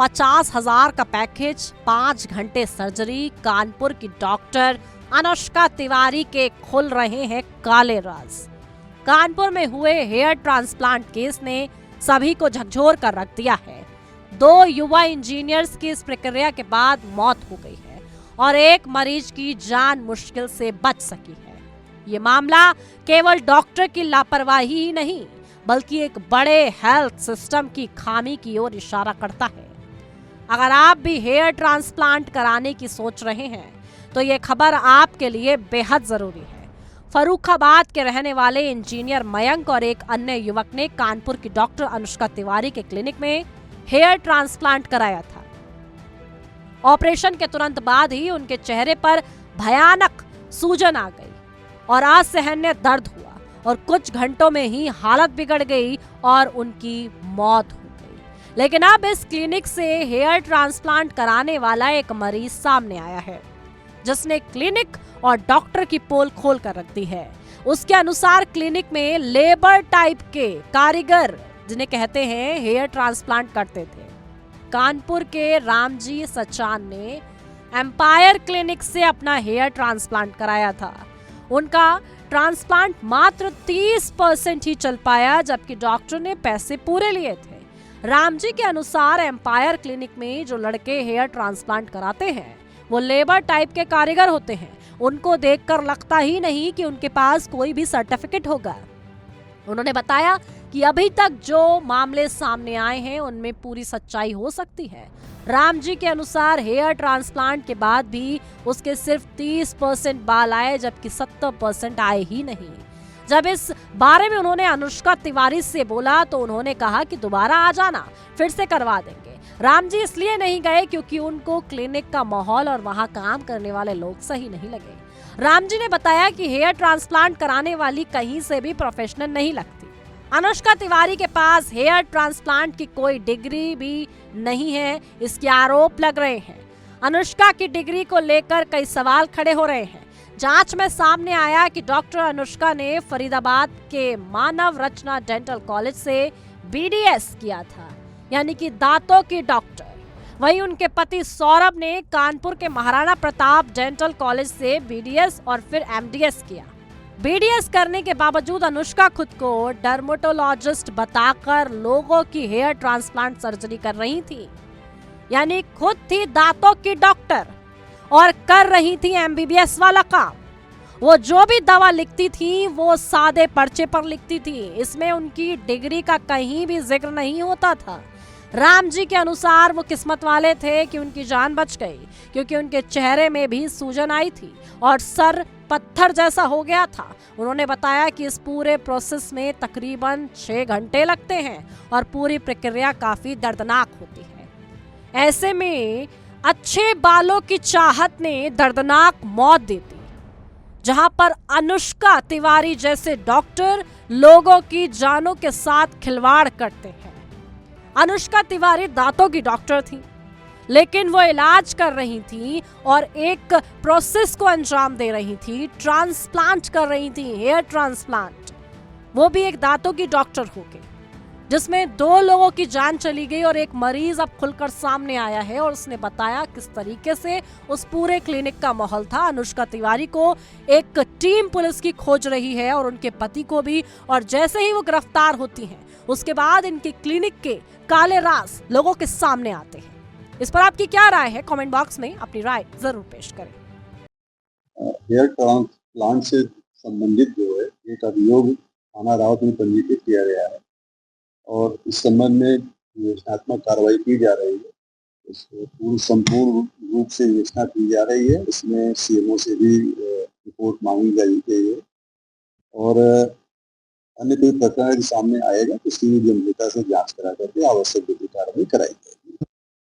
50,000 का पैकेज, 5 घंटे सर्जरी। कानपुर की डॉक्टर अनुष्का तिवारी के खुल रहे हैं काले राज। कानपुर में हुए हेयर ट्रांसप्लांट केस ने सभी को झकझोर कर रख दिया है। 2 युवा इंजीनियर्स की इस प्रक्रिया के बाद मौत हो गई है और एक मरीज की जान मुश्किल से बच सकी है। ये मामला केवल डॉक्टर की लापरवाही ही नहीं, बल्कि एक बड़े हेल्थ सिस्टम की खामी की ओर इशारा करता है। अगर आप भी हेयर ट्रांसप्लांट कराने की सोच रहे हैं तो ये खबर आपके लिए बेहद जरूरी है। फर्रुखाबाद के रहने वाले इंजीनियर मयंक और एक अन्य युवक ने कानपुर की डॉक्टर अनुष्का तिवारी के क्लिनिक में हेयर ट्रांसप्लांट कराया था। ऑपरेशन के तुरंत बाद ही उनके चेहरे पर भयानक सूजन आ गई और असहनीय दर्द हुआ और कुछ घंटों में ही हालत बिगड़ गई और उनकी मौत हो गई। लेकिन अब इस क्लिनिक से हेयर ट्रांसप्लांट कराने वाला एक मरीज सामने आया है, जिसने क्लिनिक और डॉक्टर की पोल खोल कर रख दी है। उसके अनुसार क्लिनिक में लेबर टाइप के कारीगर, जिन्हें कहते हैं, हेयर ट्रांसप्लांट करते थे। कानपुर के रामजी सचान ने एम्पायर क्लिनिक से अपना हेयर ट्रांसप्लांट कराया था। उनका ट्रांसप्लांट मात्र 30% ही चल पाया, जबकि डॉक्टर ने पैसे पूरे लिए थे। रामजी के अनुसार एम्पायर क्लिनिक में जो लड़के हेयर ट्रांसप्लांट कराते हैं वो लेबर टाइप के कारीगर होते हैं। उनको देखकर लगता ही नहीं कि उनके पास कोई भी सर्टिफिकेट होगा। उन्होंने बताया कि अभी तक जो मामले सामने आए हैं उनमें पूरी सच्चाई हो सकती है। रामजी के अनुसार हेयर ट्रांसप्लांट के बाद भी उसके सिर्फ 30% बाल आए, जबकि 70% आए ही नहीं। जब इस बारे में उन्होंने अनुष्का तिवारी से बोला तो उन्होंने कहा कि दोबारा आ जाना, फिर से करवा देंगे। रामजी इसलिए नहीं गए क्योंकि उनको क्लिनिक का माहौल और वहां काम करने वाले लोग सही नहीं लगे। रामजी ने बताया कि हेयर ट्रांसप्लांट कराने वाली कहीं से भी प्रोफेशनल नहीं लगती। अनुष्का तिवारी के पास हेयर ट्रांसप्लांट की कोई डिग्री भी नहीं है, इसके आरोप लग रहे हैं। अनुष्का की डिग्री को लेकर कई सवाल खड़े हो रहे हैं। जांच में सामने आया कि डॉक्टर अनुष्का ने फरीदाबाद के मानव रचना डेंटल कॉलेज से BDS किया था, यानी कि दांतों की डॉक्टर। वहीं उनके पति सौरभ ने कानपुर के महाराणा प्रताप डेंटल कॉलेज से BDS और फिर MDS किया। BDS करने के बावजूद अनुष्का खुद को डर्मेटोलॉजिस्ट बताकर लोगों की हेयर ट्रांसप्लांट सर्जरी कर रही थी, यानी खुद थी दांतों की डॉक्टर और कर रही थी MBBS वाला काम। वो जो भी दवा लिखती थी वो सादे पर्चे पर लिखती थी, इसमें उनकी डिग्री का कहीं भी जिक्र नहीं होता था। रामजी के अनुसार वो किस्मत वाले थे कि उनकी जान बच गई, क्योंकि उनके चेहरे में भी सूजन आई थी और सर पत्थर जैसा हो गया था। उन्होंने बताया कि इस पूरे प्रोसेस में तकरीबन 6 घंटे लगते हैं और पूरी प्रक्रिया काफी दर्दनाक होती है। ऐसे में अच्छे बालों की चाहत ने दर्दनाक मौत दे दी, जहां पर अनुष्का तिवारी जैसे डॉक्टर लोगों की जानों के साथ खिलवाड़ करते हैं। अनुष्का तिवारी दांतों की डॉक्टर थी, लेकिन वो इलाज कर रही थी और एक प्रोसेस को अंजाम दे रही थी, ट्रांसप्लांट कर रही थी, हेयर ट्रांसप्लांट, वो भी एक दांतों की डॉक्टर होके, जिसमें 2 लोगों की जान चली गई और एक मरीज अब खुलकर सामने आया है और उसने बताया किस तरीके से उस पूरे क्लिनिक का माहौल था। अनुष्का तिवारी को एक टीम पुलिस की खोज रही है और उनके पति को भी, और जैसे ही वो गिरफ्तार होती हैं उसके बाद इनके क्लिनिक के काले राज लोगों के सामने आते हैं। इस पर आपकी क्या राय है? कमेंट बॉक्स में अपनी राय जरूर पेश करें। हेयर ट्रांसप्लांट से संबंधित जो है एक अभियोग थाना रावत में पंजीकृत किया गया है और इस संबंध में विवेचनात्मक कार्रवाई की जा रही है। इसको संपूर्ण रूप से विवेचना की जा रही है। इसमें CMO से भी रिपोर्ट मांगी गई है और अन्य कोई प्रकरण सामने आएगा तो इसकी गंभीरता से जांच करा करके आवश्यक कार्रवाई कराई जाएगी।